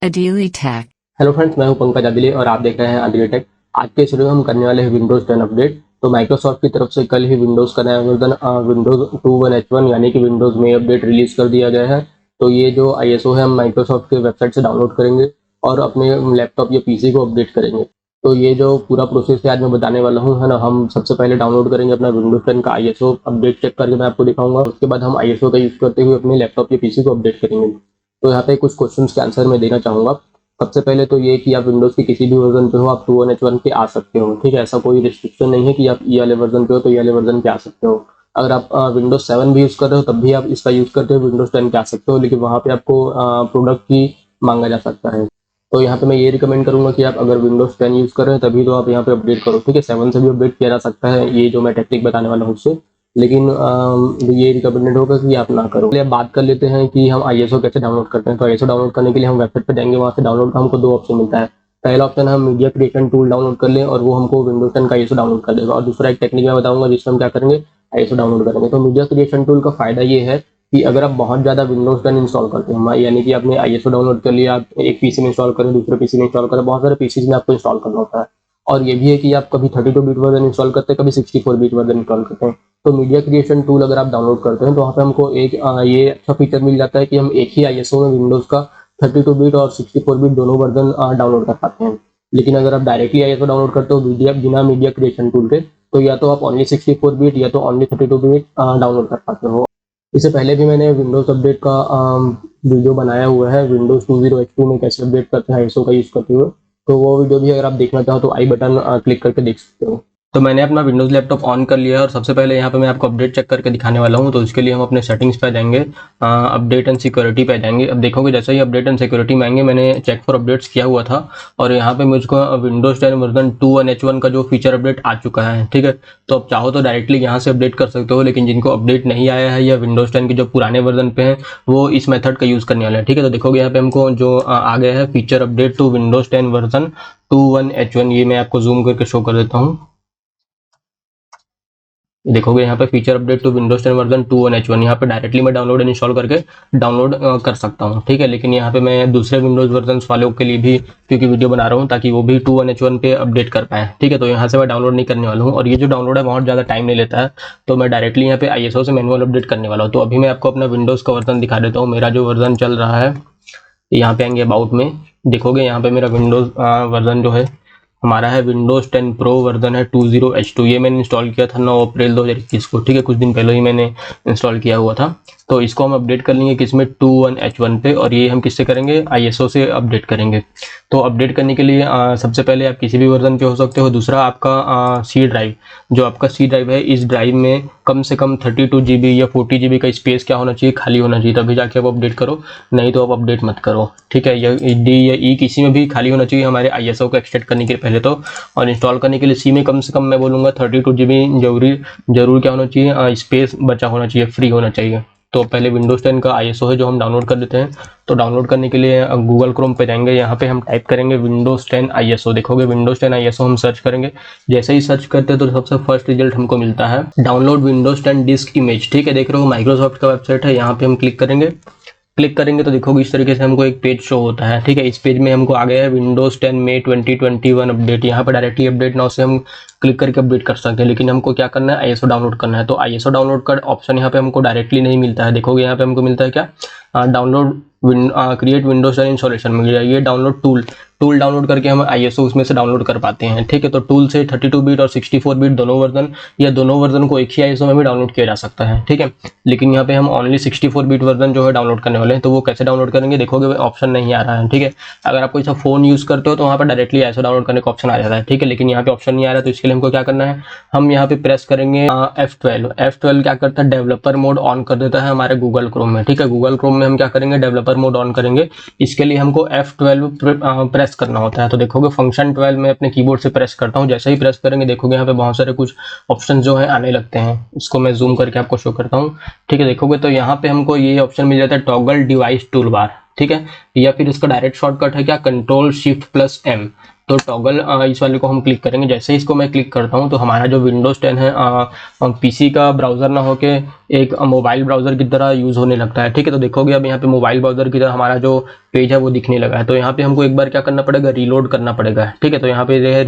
Adili Tech। Hello friends, मैं हूं पंकज आदिले और आप देख रहे हैं आदिले टेक। आज के इस वीडियो में हम करने वाले हैं विंडोज 10 अपडेट। तो माइक्रोसॉफ्ट की तरफ से कल ही विंडोज का नया वर्जन विंडोज 21H1 यानी कि विंडोज में अपडेट रिलीज कर दिया गया है। तो ये जो आईएसओ है हम माइक्रोसॉफ्ट के वेबसाइट से डाउनलोड करेंगे और अपने लैपटॉप या पीसी को अपडेट करेंगे। तो ये जो पूरा प्रोसेस है आज मैं बताने वाला हूँ, है ना। हम सबसे पहले डाउनलोड करेंगे अपना विंडोज 10 का आईएसओ अपडेट चेक करके मैं आपको दिखाऊंगा। उसके बाद हम आईएसओ का यूज करते हुए अपने लैपटॉप या पीसी को अपडेट करेंगे। तो यहाँ पे कुछ क्वेश्चन के आंसर मैं देना चाहूंगा। सबसे पहले तो ये कि आप विंडोज के किसी भी वर्जन पे हो, आप 21H1 पे आ सकते हो। ठीक है, ऐसा कोई रिस्ट्रिक्शन नहीं है कि आप ये वाले वर्जन पे हो तो ये वाले वर्जन पे आ सकते हो। अगर आप विंडोज 7 भी यूज कर रहे हो तब भी आप इसका यूज करते हो विंडोज 10 पे आ सकते हो, लेकिन वहाँ पे आपको प्रोडक्ट की मांगा जा सकता है। तो यहाँ पे मैं ये रिकमेंड करूंगा कि आप अगर विंडोज 10 यूज कर रहे हो तभी तो आप यहाँ पे अपडेट करो। ठीक है, 7 से भी अपडेट किया जा सकता है, ये जो मैं टेक्निक बताने वाला हूँ उससे। लेकिन ये रिकमेंडेड होगा कि आप ना करो। चलिए अब बात कर लेते हैं कि हम आईएसओ कैसे डाउनलोड करते हैं। तो आईएसओ डाउनलोड करने के लिए हम वेबसाइट पर जाएंगे, वहाँ से डाउनलोड का हमको दो ऑप्शन मिलता है। पहला ऑप्शन हम मीडिया क्रिएशन टूल डाउनलोड कर लें और वो हमको विंडोज 10 का आईएसओ डाउनलोड कर देगा। और दूसरा एक टेक्निक मैं बताऊंगा जिसमें हम क्या करेंगे, आईएसओ डाउनलोड करेंगे। तो मीडिया क्रिएशन टूल का फायदा ये है कि अगर आप बहुत ज़्यादा विंडोज 10 इंस्टॉल करते हैं, यानी कि आपने आईएसओ डाउनलोड कर लिया, आप एक पीसी में इंस्टॉल करें, दूसरे पीसी में इंस्टॉल करें, बहुत सारे पीसीज में आपको इंस्टॉल करना होता है। और ये भी है कि आप कभी 32 बिट वर्जन इंस्टॉल करते हैं, कभी 64 बिट वर्जन इंस्टॉल करते हैं। तो मीडिया क्रिएशन टूल अगर आप डाउनलोड करते हैं तो वहाँ पे हमको एक ये अच्छा फीचर मिल जाता है कि हम एक ही आईएसओ में विंडोज का 32 बिट और 64 बिट दोनों वर्जन डाउनलोड कर पाते हैं। लेकिन अगर आप डायरेक्टली आईएसओ डाउनलोड करते हो बिना मीडिया क्रिएशन टूल के, तो या तो आप ओनली 64 बिट या तो ओनली 32 बिट डाउनलोड कर पाते हो। इससे पहले भी मैंने विंडोज अपडेट का वीडियो बनाया हुआ है, विंडोज 20H2 में कैसे अपडेट करते हैं आईएसओ का यूज करते हुए। तो वो वीडियो भी अगर आप देखना चाहो तो आई बटन क्लिक करके देख सकते हो। तो मैंने अपना विंडोज लैपटॉप ऑन कर लिया है और सबसे पहले यहाँ पे मैं आपको अपडेट चेक करके दिखाने वाला हूँ। तो इसके लिए हम अपने सेटिंग्स पे जाएंगे, अपडेट एंड सिक्योरिटी पे जाएंगे। अब देखोगे जैसे ही अपडेट एंड सिक्योरिटी में आएंगे, मैंने चेक फॉर अपडेट्स किया हुआ था और यहाँ पे मुझको विंडोज 10 वर्जन 21H1 का जो फीचर अपडेट आ चुका है। ठीक है, तो आप चाहो तो डायरेक्टली यहाँ से अपडेट कर सकते हो, लेकिन जिनको अपडेट नहीं आया है या विंडोज 10 के जो पुराने वर्जन पे हैं वो इस मेथड का यूज करने वाले हैं। ठीक है, तो देखोगे यहाँ पे हमको जो आ गया है feature update to Windows 10 version 21H1, ये मैं आपको जूम करके शो कर देता हूँ। देखोगे यहाँ पे feature update to Windows 10 version 21H1, यहाँ पे डायरेक्टली मैं डाउनलोड इंस्टॉल करके डाउनलोड कर सकता हूँ। ठीक है, लेकिन यहाँ पे मैं दूसरे विंडोज वर्जन वालों के लिए भी क्योंकि वीडियो बना रहा हूँ ताकि वो भी 21H1 पे अपडेट कर पाए। ठीक है, तो यहाँ से मैं डाउनलोड नहीं करने वाला हूँ और ये जो डाउनलोड है बहुत ज़्यादा टाइम नहीं लेता है, तो मैं डायरेक्टली यहाँ पे आईएसओ से मैनुअल अपडेट करने वाला हूँ। तो अभी मैं आपको अपना विंडोज का वर्जन दिखा देता हूँ। मेरा जो वर्जन चल रहा है, यहाँ पे आएंगे अबाउट में, देखोगे यहाँ पे मेरा विंडोज वर्जन जो है हमारा है विंडोज 10 प्रो वर्जन है 20H2। ये मैंने इंस्टॉल किया था 9 अप्रैल 2021 को। ठीक है, कुछ दिन पहले ही मैंने इंस्टॉल किया हुआ था। तो इसको हम अपडेट कर लेंगे किसमें, 21H1 पे, और ये हम किससे करेंगे, आईएसओ से अपडेट करेंगे। तो अपडेट करने के लिए सबसे पहले आप किसी भी वर्जन पे हो सकते हो। दूसरा आपका सी ड्राइव, जो आपका सी ड्राइव है, इस ड्राइव में कम से कम 32 GB या 40 GB का स्पेस क्या होना चाहिए, खाली होना चाहिए, तभी जाके आप अपडेट करो, नहीं तो आप अपडेट मत करो। ठीक है, या डी या ई किसी में भी खाली होना चाहिए हमारे आईएसओ को एक्सटेंड करने के पहले तो। और इंस्टॉल करने के लिए सी में कम से कम मैं बोलूँगा 32 GB जरूर क्या होना चाहिए, स्पेस बचा होना चाहिए, फ्री होना चाहिए। तो पहले विंडोज 10 का आईएसओ है जो हम डाउनलोड कर लेते हैं। तो डाउनलोड करने के लिए गूगल क्रोम पे जाएंगे, यहाँ पे हम टाइप करेंगे विंडोज 10 आईएसओ। देखोगे विंडोज 10 आईएसओ हम सर्च करेंगे, जैसे ही सर्च करते हैं तो सबसे फर्स्ट रिजल्ट हमको मिलता है डाउनलोड विंडोज 10 डिस्क इमेज। ठीक है, देख रहे हो माइक्रोसॉफ्ट का वेबसाइट है, यहाँ पे हम क्लिक करेंगे तो देखोगे इस तरीके से हमको एक पेज शो होता है। ठीक है, इस पेज में हमको आ गया है विंडोज 10 मई 2021 अपडेट। यहाँ पे डायरेक्टली अपडेट नाउ से हम क्लिक करके अपडेट कर सकते हैं, लेकिन हमको क्या करना है, आईएसओ डाउनलोड करना है। तो आईएसओ डाउनलोड का ऑप्शन यहाँ पे हमको डायरेक्टली नहीं मिलता है। देखोगे यहाँ पे हमको मिलता है क्या, डाउनलोड क्रिएट विंडोज 10 इंस्टॉलेशन में ये डाउनलोड टूल डाउनलोड करके हम आईएसओ उसमें से डाउनलोड कर पाते हैं। ठीक है, तो टूल से 32 बिट और 64 बिट दोनों वर्जन या दोनों वर्जन को एक ही आईएसओ में भी डाउनलोड किया जा सकता है। ठीक है, लेकिन यहाँ पे हम ओनली 64 बिट वर्जन जो है डाउनलोड करने वाले हैं। तो वो कैसे डाउनलोड करेंगे, देखोगे ऑप्शन नहीं आ रहा है। ठीक है, अगर आप कोई सा फोन यूज करते हो तो वहाँ पर डायरेक्टली आईएसओ डाउनलोड करने का ऑप्शन आ जाता है। ठीक है, लेकिन यहाँ पे ऑप्शन नहीं आ रहा है, तो इसके लिए हमको क्या करना है, हम यहाँ पे प्रेस करेंगे F12 क्या करता है, डेवलपर मोड ऑन कर देता है हमारे गूगल क्रोम में। ठीक है, गूगल क्रोम में हम क्या करेंगे, डेवलपर मोड ऑन करेंगे। इसके लिए हमको F12 प्रेस करना होता है। तो देखोगे फंक्शन 12 में अपने कीबोर्ड से प्रेस करता हूँ, जैसे ही प्रेस करेंगे देखोगे यहाँ पे बहुत सारे कुछ ऑप्शन जो है आने लगते हैं। इसको मैं जूम करके आपको शो करता हूँ। ठीक है, देखोगे तो यहाँ पे हमको ये ऑप्शन मिल जाता है टॉगल डिवाइस टूल बार। ठीक है, या फिर इसका डायरेक्ट शॉर्टकट है क्या, कंट्रोल शिफ्ट प्लस एम। तो टॉगल इस वाले को हम क्लिक करेंगे। जैसे ही इसको मैं क्लिक करता हूँ तो हमारा जो विंडोज 10 है पीसी का ब्राउजर ना होके एक मोबाइल ब्राउजर की तरह यूज होने लगता है। ठीक है, तो देखोगे अब यहाँ पे मोबाइल ब्राउजर की तरह हमारा जो पेज है वो दिखने लगा है। तो यहाँ पे हमको एक बार क्या करना पड़ेगा, रीलोड करना पड़ेगा। ठीक है, तो यहाँ पे जो है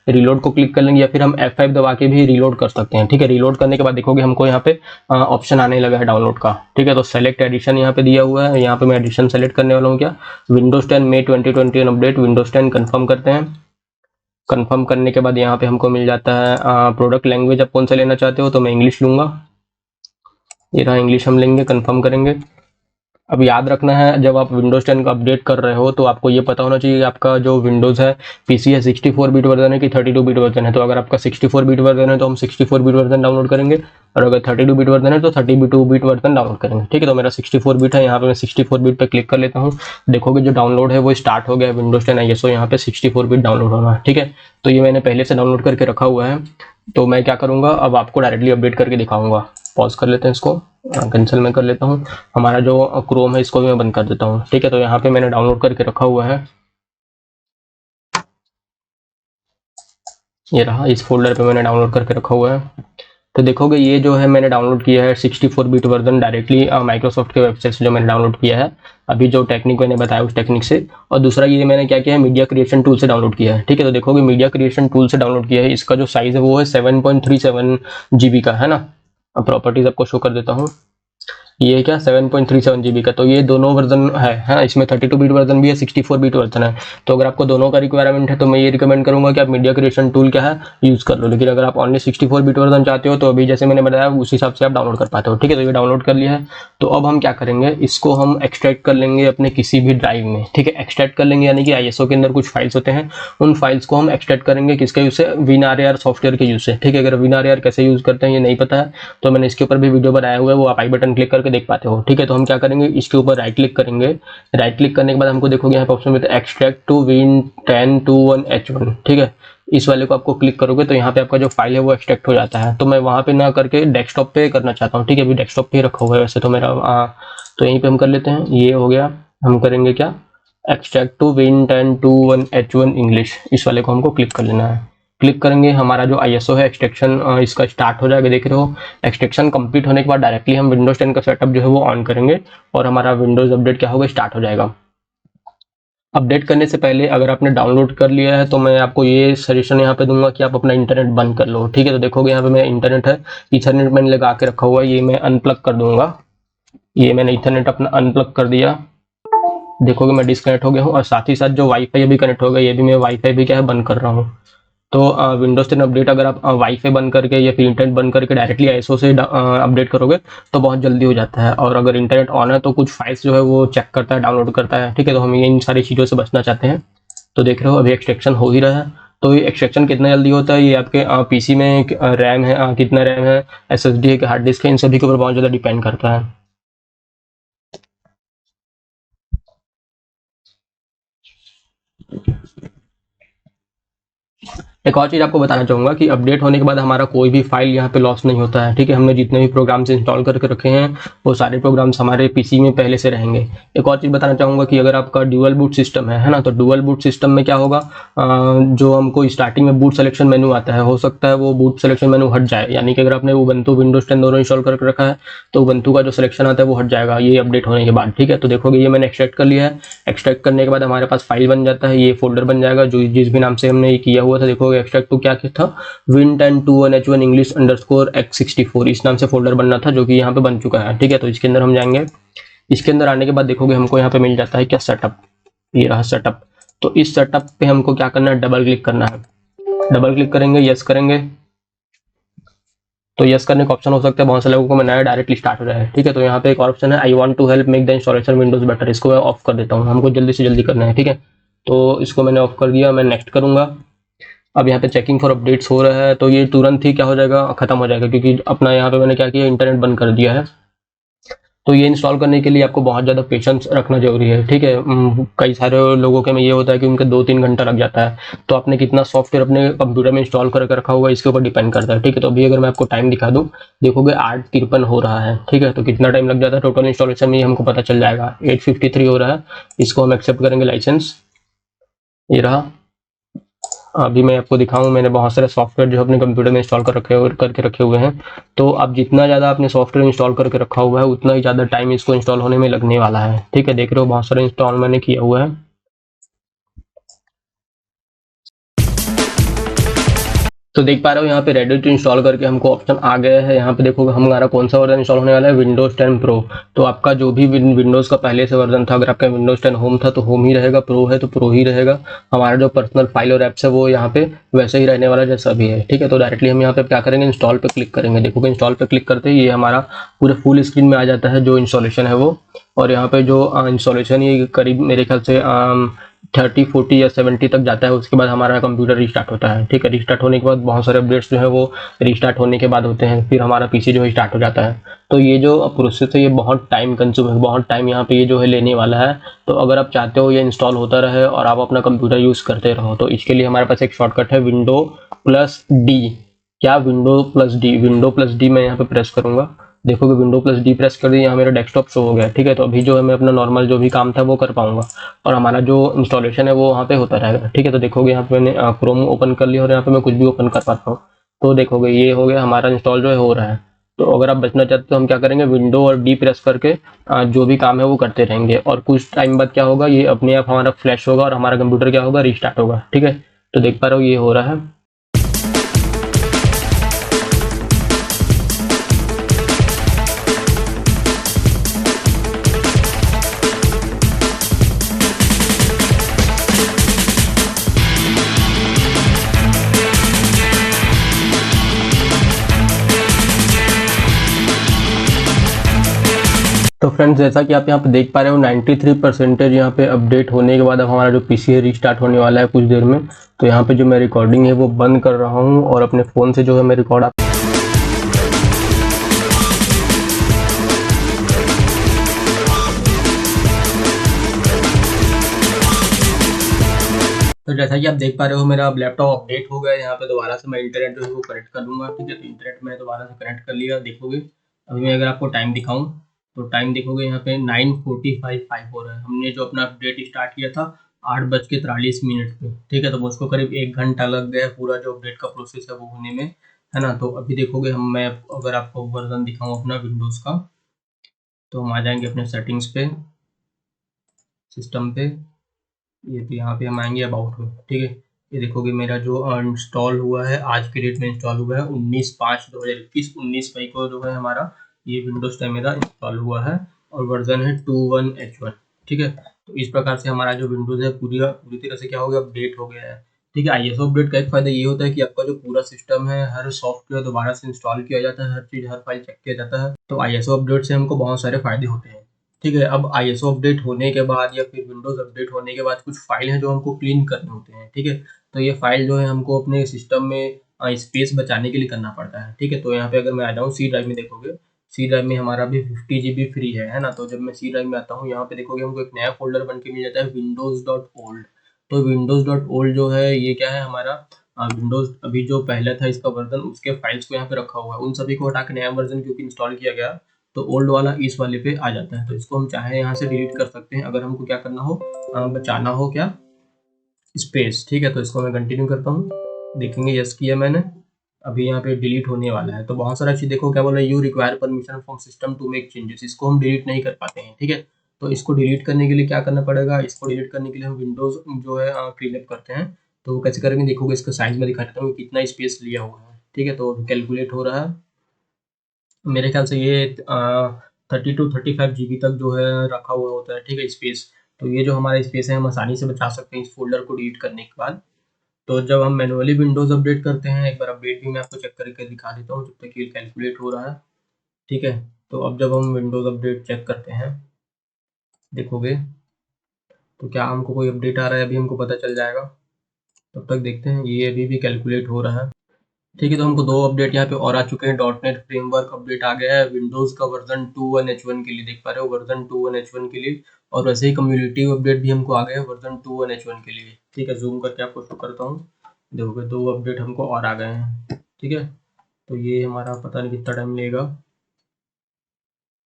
रीलोड को क्लिक कर लेंगे या फिर हम F5 दबा के भी रीलोड कर सकते हैं। ठीक है, रीलोड करने के बाद देखोगे हमको यहाँ पे ऑप्शन आने लगा है डाउनलोड का। ठीक है, तो सेलेक्ट एडिशन यहाँ पे दिया हुआ है, यहाँ पे मैं एडिशन सेलेक्ट करने वाला हूँ। क्या, विंडोज 10 मई 2021 अपडेट विंडोज 10 कंफर्म करते हैं। कंफर्म करने के बाद यहाँ पे हमको मिल जाता है प्रोडक्ट लैंग्वेज आप कौन सा लेना चाहते हो, तो मैं इंग्लिश लूंगा। ये रहा इंग्लिश हम लेंगे, कंफर्म करेंगे। अब याद रखना है जब आप विंडोज 10 का अपडेट कर रहे हो तो आपको ये पता होना चाहिए कि आपका जो विंडोज है पीसी है 64 बिट वर्जन है कि 32 बिट वर्जन है। तो अगर आपका 64 बिट वर्जन है तो हम 64 बिट वर्जन डाउनलोड करेंगे, और अगर 32 बिट वर्जन है तो 32 बिट वर्जन डाउनलोड करेंगे। ठीक है, तो मेरा 64 बिट है, यहाँ पे मैं 64 बिट पे क्लिक कर लेता हूँ। देखोगे जो डाउनलोड है वो स्टार्ट हो गया है विंडोज 10 ISO, यहाँ पे 64 बिट डाउनलोड होना है। ठीक है, तो ये मैंने पहले से डाउनलोड करके रखा हुआ है। तो मैं क्या करूँगा, अब आपको डायरेक्टली अपडेट करके दिखाऊंगा। पॉज कर लेते हैं इसको, कैंसिल में कर लेता हूँ। हमारा जो क्रोम है इसको भी मैं बंद कर देता हूँ। ठीक है, तो यहाँ पे मैंने डाउनलोड करके रखा हुआ है, ये रहा, इस फोल्डर पे मैंने डाउनलोड करके रखा हुआ है। तो देखोगे ये जो है मैंने डाउनलोड किया है 64 बिट वर्जन डायरेक्टली माइक्रोसॉफ्ट के वेबसाइट से जो मैंने डाउनलोड किया है अभी जो टेक्निक मैंने बताया उस टेक्निक से। और दूसरा ये मैंने क्या किया है, मीडिया क्रिएशन टूल से डाउनलोड किया है। ठीक है, तो देखोगे मीडिया क्रिएशन टूल से डाउनलोड किया है, इसका जो साइज है वो है 7.37 GB का है ना। अब प्रॉपर्टीज आपको शो कर देता हूँ, ये क्या 7.37 GB का। तो ये दोनों वर्जन है, इसमें 32 बिट वर्जन भी है, 64 बिट वर्जन है। तो अगर आपको दोनों का रिक्वायरमेंट है तो मैं ये रिकमेंड करूंगा कि आप मीडिया क्रिएशन टूल क्या है यूज कर लो। लेकिन अगर आप ओनली 64 बिट वर्जन चाहते हो तो अभी जैसे मैंने बताया उस हिसाब से आप डाउनलोड कर पाते हो। ठीक है, तो ये डाउनलोड कर लिया है। तो अब हम क्या करेंगे, इसको हम एक्सट्रैक्ट कर लेंगे अपने किसी भी ड्राइव में। ठीक है, एक्सट्रैक्ट कर लेंगे यानी कि ISO के अंदर कुछ फाइल्स होते हैं, उन फाइल्स को हम एक्सट्रैक्ट करेंगे किसके यूज से, WinRAR सॉफ्टवेयर के यूज से। ठीक है, अगर WinRAR कैसे यूज करते हैं ये नहीं पता है तो मैंने इसके ऊपर भी वीडियो बनाया हुआ है, वो आप आई बटन क्लिक करके देख पाते हो। ठीक है, तो हम क्या करेंगे, इसके ऊपर राइट क्लिक करेंगे। राइट क्लिक करने के बाद हमको देखोगे यहाँ पे ऑप्शन मिलता है एक्सट्रैक्ट टू Win1021H1। ठीक है, इस वाले को आपको क्लिक करोगे तो यहाँ पे आपका जो फाइल है वो एक्सट्रैक्ट हो जाता है। तो मैं वहां पे ना करके डेस्कटॉप पे करना चाहता हूँ। ठीक है, अभी डेस्कटॉप पे रखा हुआ है वैसे तो मेरा तो यहीं पे हम कर लेते हैं, ये हो गया। हम करेंगे क्या, एक्सट्रैक्ट टू Win1021H1 इंग्लिश, इस वाले को हमको क्लिक कर लेना है। क्लिक करेंगे, हमारा जो ISO है एक्सट्रैक्शन इसका स्टार्ट हो जाएगा, देख रहे हो। एक्सट्रैक्शन कंप्लीट होने के बाद डायरेक्टली हम विंडोज 10 का सेटअप जो है वो ऑन करेंगे और हमारा विंडोज अपडेट क्या होगा, स्टार्ट हो जाएगा। अपडेट करने से पहले अगर आपने डाउनलोड कर लिया है तो मैं आपको ये सजेशन यहाँ पे दूंगा कि आप अपना इंटरनेट बंद कर लो। ठीक है, तो देखोगे यहाँ पे मेरा इंटरनेट है, इथरनेट मैंने लगा के रखा हुआ है, ये मैं अनप्लग कर दूंगा। ये मैंने इथरनेट अपना अनप्लग कर दिया, देखोगे मैं डिस्कनेक्ट हो गया हूँ। और साथ ही साथ जो वाईफाई अभी कनेक्ट हो गया, ये भी मैं वाईफाई भी क्या है बंद कर रहा हूँ। तो विंडोज 10 अपडेट अगर आप वाईफाई बंद करके या फिर इंटरनेट बंद करके डायरेक्टली ISO से अपडेट करोगे तो बहुत जल्दी हो जाता है। और अगर इंटरनेट ऑन है तो कुछ फाइल्स जो है वो चेक करता है, डाउनलोड करता है। ठीक है, तो हम इन सारी चीज़ों से बचना चाहते हैं। तो देख रहे हो अभी एक्सट्रैक्शन हो ही रहा है। तो ये एक्सट्रैक्शन कितना जल्दी होता है ये आपके पीसी में रैम है, कितना रैम है, SSD है कि हार्ड डिस्क है, इन सभी के ऊपर बहुत ज़्यादा डिपेंड करता है। एक और चीज़ आपको बताना चाहूँगा कि अपडेट होने के बाद हमारा कोई भी फाइल यहाँ पे लॉस नहीं होता है। ठीक है, हमने जितने भी प्रोग्राम्स इंस्टॉल करके रखे हैं वो सारे प्रोग्राम्स हमारे पीसी में पहले से रहेंगे। एक और चीज़ बताना चाहूँगा कि अगर आपका ड्यूअल बूट सिस्टम है ना, तो ड्यूअल बूट सिस्टम में क्या होगा, जो हमको स्टार्टिंग में बूट सिलेक्शन मेनू आता है, हो सकता है वो बूट सिलेक्शन मेनू हट जाए। यानी कि अगर आपने उबंटू विंडोज 10 दोनों इंस्टॉल करके रखा है तो उबंटू का जो सिलेक्शन आता है वो हट जाएगा ये अपडेट होने के बाद। ठीक है, तो देखोगे ये मैंने एक्सट्रैक्ट कर लिया है। एक्सट्रैक्ट करने के बाद हमारे पास फाइल बन जाता है, ये फोल्डर बन जाएगा जो जिस भी नाम से हमने ये किया हुआ था। देखोगे एक्सट्रैक्ट टू क्या था, Win1021H1 इंग्लिश अंडरस्कोर x64 इस नाम से फोल्डर बनना था, जो कि यहाँ पे बन चुका है। ठीक है, तो इसके अंदर हम जाएंगे। इसके अंदर आने के बाद देखोगे हमको यहाँ पे मिल जाता है क्या, सेटअप, ये रहा सेटअप। तो इस सेटअप पे हमको क्या करना है, डबल क्लिक करना है। डबल क्लिक करेंगे, यस करेंगे तो यस करने का ऑप्शन हो सकता है बहुत से लोगों को, मैं नया डायरेक्टली स्टार्ट हो जाए। ठीक है, तो यहाँ पे एक और ऑप्शन है, I want to help make the installation Windows better, इसको मैं ऑफ कर देता हूँ, हमको जल्दी से जल्दी करना है। ठीक है, तो इसको मैंने ऑफ कर दिया, मैं नेक्स्ट करूंगा। अब यहाँ पे चेकिंग फॉर अपडेट्स हो रहा है, तो ये तुरंत ही क्या हो जाएगा, खत्म हो जाएगा, क्योंकि अपना यहाँ पे मैंने क्या किया, इंटरनेट बंद कर दिया है। तो ये इंस्टॉल करने के लिए आपको बहुत ज़्यादा पेशेंस रखना जरूरी है। ठीक है, कई सारे लोगों के में ये होता है कि उनके 2-3 घंटा लग जाता है। तो आपने कितना सॉफ्टवेयर अपने कंप्यूटर में इंस्टॉल करके रखा हुआ है इसके ऊपर डिपेंड करता है। ठीक है, तो अभी अगर मैं आपको टाइम दिखा दूँ, देखोगे 8:53 हो रहा है। ठीक है, तो कितना टाइम लग जाता है टोटल इंस्टॉलेशन में ये हमको पता चल जाएगा। 8:53 हो रहा है, इसको हम एक्सेप्ट करेंगे लाइसेंस, ये रहा। अभी मैं आपको दिखाऊं, मैंने बहुत सारे सॉफ्टवेयर जो अपने कंप्यूटर में इंस्टॉल करके रखे हुए हैं। तो अब जितना ज़्यादा आपने सॉफ्टवेयर इंस्टॉल करके रखा हुआ है उतना ही ज़्यादा टाइम इसको इंस्टॉल होने में लगने वाला है। ठीक है, देख रहे हो बहुत सारे इंस्टॉल मैंने किया हुआ है। तो देख पा रहे हो यहाँ पे रेडिट इंस्टॉल करके हमको ऑप्शन आ गया है। यहाँ पे देखोगे हमारा कौन सा वर्जन इंस्टॉल होने वाला है, विंडोज 10 प्रो। तो आपका जो भी विंडोज का पहले से वर्जन था, अगर आपका विंडोज 10 होम था तो होम ही रहेगा, प्रो है तो प्रो ही रहेगा। हमारा जो पर्सनल फाइल और एप्स है वो यहाँ पे वैसे ही रहने वाला जैसा भी है। ठीक है, तो डायरेक्टली हम यहाँ पे क्या करेंगे, इंस्टॉल पे क्लिक करेंगे। देखोगे इंस्टॉल पे क्लिक करते ही ये हमारा पूरे फुल स्क्रीन में आ जाता है जो इंस्टॉलेशन है वो। और यहाँ पे जो इंस्टॉलेशन ये करीब मेरे ख्याल से 30 40 या 70 तक जाता है। उसके बाद हमारा कंप्यूटर रिस्टार्ट होता है। ठीक है, रिस्टार्ट होने के बाद बहुत सारे अपडेट्स जो है वो रिस्टार्ट होने के बाद होते हैं, फिर हमारा पीसी जो है स्टार्ट हो जाता है। तो ये जो प्रोसेस है ये बहुत टाइम कंज्यूम है, बहुत टाइम यहाँ पे ये जो है लेने वाला है। तो अगर आप चाहते हो ये इंस्टॉल होता रहे और आप अपना कंप्यूटर यूज़ करते रहो, तो इसके लिए हमारे पास एक शॉर्टकट है, विंडो+D। क्या, विंडो+D, विंडो+D मैं यहाँ पे प्रेस करूंगा। देखोगे विंडो+D प्रेस कर दिया, यहाँ मेरा डेस्कटॉप शो हो गया। ठीक है, तो अभी जो है मैं अपना नॉर्मल जो भी काम था वो कर पाऊंगा और हमारा जो इंस्टॉलेशन है वो वहाँ पे होता रहेगा। ठीक है, तो देखोगे यहाँ पे मैंने क्रोम ओपन कर लिया और यहाँ पे मैं कुछ भी ओपन कर पाता हूँ। तो देखोगे ये हो गया, हमारा इंस्टॉल जो है हो रहा है। तो अगर आप बचना चाहते हो तो हम क्या करेंगे, विंडो और डी प्रेस करके जो भी काम है वो करते रहेंगे और कुछ टाइम बाद क्या होगा, ये अपने आप हमारा फ्लैश होगा और हमारा कंप्यूटर क्या होगा, रिस्टार्ट होगा। ठीक है, तो देख पा रहे हो ये हो रहा है। तो फ्रेंड्स जैसा कि आप यहाँ पे देख पा रहे हो 93% यहाँ पे अपडेट होने के बाद अब हमारा जो पीसी है रिस्टार्ट होने वाला है कुछ देर में। तो यहाँ पे जो मैं रिकॉर्डिंग है वो बंद कर रहा हूँ और अपने फ़ोन से जो है मैं रिकॉर्ड तो जैसा कि आप देख पा रहे हो मेरा लैपटॉप अपडेट हो गया। यहाँ पे दोबारा से मैं इंटरनेट जो है वो कनेक्ट कर लूँगा। ठीक है, तो इंटरनेट में दोबारा से कनेक्ट कर लिया। देखोगे अभी मैं अगर आपको टाइम दिखाऊं तो टाइम देखोगे यहाँ पे 9:45 हो रहा है। हमने जो अपना अपडेट स्टार्ट किया था 8:43 पे। ठीक है, तो उसको करीब 1 घंटा लग गया पूरा जो अपडेट का प्रोसेस है वो होने में, है ना। तो अभी देखोगे मैं अगर आपको वर्जन दिखाऊँ अपना विंडोज़ का, तो हम आ जाएंगे अपने सेटिंग्स पे, सिस्टम पे, ये तो यहाँ पे हम आएंगे अबाउट में। ठीक है, ये देखोगे मेरा जो इंस्टॉल हुआ है आज के डेट में इंस्टॉल हुआ है 19/5/2021, 19 मई को जो है हमारा ये विंडोज 10 मेरा इंस्टॉल हुआ है और वर्जन है 21H1। ठीक है, तो इस प्रकार से हमारा जो विंडोज है पूरी तरह से क्या हो गया, अपडेट हो गया है। ठीक है, आईएसओ अपडेट का एक फायदा ये होता है कि आपका जो पूरा सिस्टम है हर सॉफ्टवेयर दोबारा से इंस्टॉल किया जाता है, हर चीज़ हर फाइल चेक किया जाता है। तो आईएसओ अपडेट से हमको बहुत सारे फायदे होते हैं। ठीक है, अब आईएसओ अपडेट होने के बाद या फिर विंडोज अपडेट होने के बाद कुछ फाइल हैं जो हमको क्लीन करने होते हैं। ठीक है, तो ये फाइल जो है हमको अपने सिस्टम में स्पेस बचाने के लिए करना पड़ता है। ठीक है, तो यहाँ पे अगर मैं आ जाऊँ सी ड्राइव में, देखोगे सी ड्राइव में हमारा अभी 50 GB फ्री है ना। तो जब मैं सी ड्राइव में आता हूँ यहाँ पे देखोगे हमको एक नया फोल्डर बन के मिल जाता है, windows.old। तो windows.old जो है ये क्या है, हमारा विंडोज अभी जो पहले था इसका वर्जन, उसके फाइल्स को यहाँ पे रखा हुआ है। उन सभी को हटा के नया वर्जन क्योंकि इंस्टॉल किया गया तो ओल्ड वाला इस वाले पे आ जाता है। तो इसको हम चाहे यहाँ से डिलीट कर सकते हैं अगर हमको क्या करना हो, बचाना हो क्या, स्पेस। ठीक है, तो इसको मैं कंटिन्यू करता हूँ, देखेंगे यस किया मैंने, अभी यहाँ पे डिलीट होने वाला है। तो बहुत सारा चीज़ देखो क्या बोला, you require permission from system to make changes, इसको हम डिलीट नहीं कर पाते हैं। ठीक है, तो इसको डिलीट करने के लिए क्या करना पड़ेगा, इसको डिलीट करने के लिए हम विंडोज जो है क्लीन अप करते हैं। तो वो कैसे करेंगे, देखोगे इसका साइज में दिखा देता हूँ कितना स्पेस लिया हुआ है। ठीक है, तो कैलकुलेट हो रहा है, मेरे ख्याल से ये 30 to 35 GB तक जो है रखा हुआ होता है। ठीक है, स्पेस। तो ये जो हमारा स्पेस है हम आसानी से बचा सकते हैं इस फोल्डर को डिलीट करने के बाद। तो जब हम मैनुअली विंडोज अपडेट करते हैं, एक बार अपडेट भी मैं आपको चेक करके दिखा देता हूँ जब तक ये कैलकुलेट हो रहा है। ठीक है, तो अब जब हम विंडोज अपडेट चेक करते हैं देखोगे तो क्या हमको कोई अपडेट आ रहा है, अभी हमको पता चल जाएगा। तब तक देखते हैं, ये अभी भी कैलकुलेट हो रहा है। ठीक है, तो हमको 2 अपडेट यहाँ पे और आ चुके हैं। .NET फ्रेमवर्क अपडेट आ गया है विंडोज़ का वर्जन 21H1 के लिए, देख पा रहे हो वर्जन 21H1 के लिए। और वैसे ही कम्युनिटी अपडेट भी हमको आ गया है वर्जन 21H1 के लिए। ठीक है, जूम करके आपको शो करता हूँ, देखोगे 2 अपडेट हमको और आ गए हैं। ठीक है, तो ये हमारा पता नहीं कितना टाइम लेगा,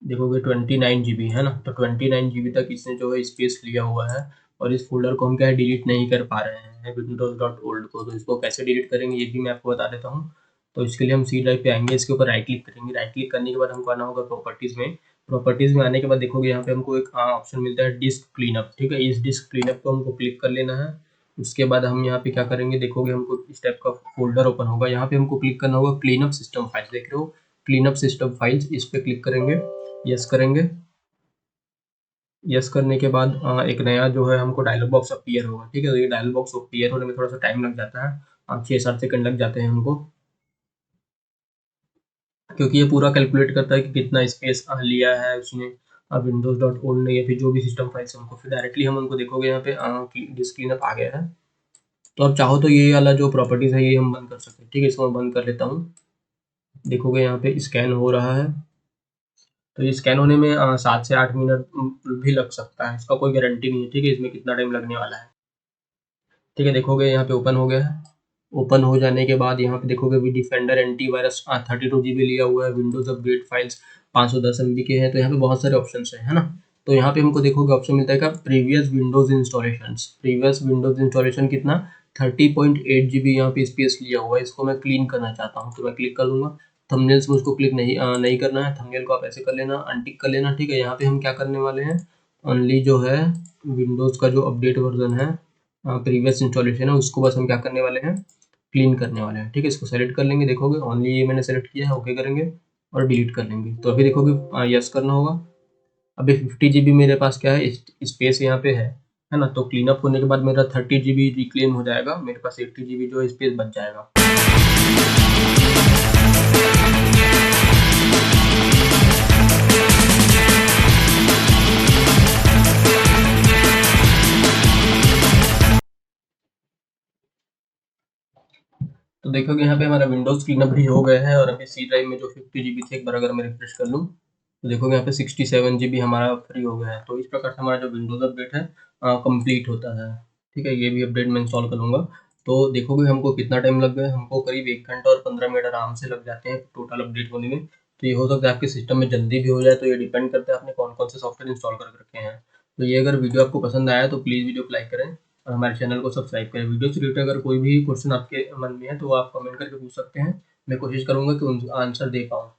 देखोगे 29 GB है ना। तो 29 GB तक इसने जो है स्पेस लिया हुआ है। और इस फोल्डर को हम क्या है डिलीट नहीं कर पा रहे हैं विंडोज डॉट ओल्ड को। तो इसको कैसे डिलीट करेंगे ये भी मैं आपको बता देता हूँ। तो इसके लिए हम सी ड्राइव पे आएंगे, इसके ऊपर राइट क्लिक करेंगे। राइट क्लिक करने के बाद हमको आना होगा प्रॉपर्टीज़ में। प्रॉपर्टीज़ में आने के बाद देखोगे यहाँ पे हमको एक ऑप्शन मिलता है डिस्क क्लीनअप, ठीक है। इस डिस्क क्लीनअप को हमको क्लिक कर लेना है। उसके बाद हम यहाँ पे क्या करेंगे, देखोगे हमको इस टाइप का फोल्डर ओपन होगा। यहाँ पे हमको क्लिक करना होगा क्लीनअप सिस्टम फाइल्स, देख रहे हो क्लीनअप सिस्टम फाइल्स, इस पे क्लिक करेंगे, यस करेंगे। यस करने के बाद एक नया जो है हमको डायलॉग बॉक्स अपीयर होगा, ठीक है। तो ये डायलॉग बॉक्स अपीयर होने में थोड़ा सा टाइम लग जाता है, 6-7 सेकंड लग जाते हैं हमको, क्योंकि ये पूरा कैलकुलेट करता है कि कितना स्पेस लिया है उसने विंडोज डॉट ओल्ड ने या फिर जो भी सिस्टम फाइल्स हमको। फिर डायरेक्टली हम उनको देखोगे यहाँ पे डिस्क क्लीनअप आ गया है। तो अब चाहो तो ये वाला जो प्रॉपर्टीज है ये हम बंद कर सकते हैं, ठीक है। इसको मैं बंद कर लेता हूँ। देखोगे यहाँ पे स्कैन हो रहा है। तो ये स्कैन होने में 7 से 8 मिनट भी लग सकता है, इसका कोई गारंटी नहीं है, ठीक है, इसमें कितना टाइम लगने वाला है। ठीक है, देखोगे यहाँ पे ओपन हो गया है। ओपन हो जाने के बाद यहाँ पे देखोगे वी डिफेंडर एंटीवायरस 32 GB लिया हुआ है, विंडोज अपडेट फाइल्स 510 MB के हैं। तो यहाँ पे बहुत सारे ऑप्शन है ना। तो यहाँ पे हमको देखोगे ऑप्शन मिलता है क्या, previous Windows installation. Previous Windows installation कितना 30.8 GB यहाँ पे स्पेस लिया हुआ है। इसको मैं क्लीन करना चाहता हूँ तो मैं क्लिक कर दूंगा। थंबनेल्स में उसको क्लिक नहीं करना है, थंबनेल को आप ऐसे कर लेना, अनटिक कर लेना, ठीक है। यहाँ पे हम क्या करने वाले हैं, ओनली जो है विंडोज का जो अपडेट वर्जन है प्रीवियस इंस्टॉलेशन है उसको बस हम क्या करने वाले हैं, क्लीन करने वाले हैं, ठीक है। इसको सेलेक्ट कर लेंगे, देखोगे ओनली ये मैंने सेलेक्ट किया है, ओके करेंगे और डिलीट कर लेंगे। तो अभी देखोगे यस करना होगा। अभी 50 GB मेरे पास क्या है स्पेस यहाँ पे है ना। तो क्लीन अप होने के बाद मेरा 30 GB रिक्लेम हो जाएगा, मेरे पास 80 GB जो स्पेस बच जाएगा। तो देखोगे यहाँ पे हमारा विंडोज क्लीनअप भी हो गया है। और अभी सी ड्राइव में जो 50 GB थे एक बार अगर मैं रिफ्रेश कर लूँ तो देखोगे यहाँ पे 67 GB हमारा फ्री हो गया है। तो इस प्रकार से हमारा जो विंडोज अपडेट है कंप्लीट होता है, ठीक है। ये भी अपडेट मैं इंस्टॉल करूँगा। तो देखोगे हमको कितना टाइम लग गया, हमको करीब 1 घंटा और 15 मिनट आराम से लग जाते हैं टोटल अपडेट होने में। तो ये हो सकता है आपके सिस्टम में जल्दी भी हो जाए, तो ये डिपेंड करता है आपने कौन कौन से सॉफ्टवेयर इंस्टॉल कर रखे हैं। तो ये अगर वीडियो आपको पसंद आया तो प्लीज़ वीडियो को लाइक करें और हमारे चैनल को सब्सक्राइब करें। वीडियो से रिलेटेड अगर कोई भी क्वेश्चन आपके मन में है तो आप कमेंट करके पूछ सकते हैं, मैं कोशिश करूंगा कि उन आंसर दे पाऊँ।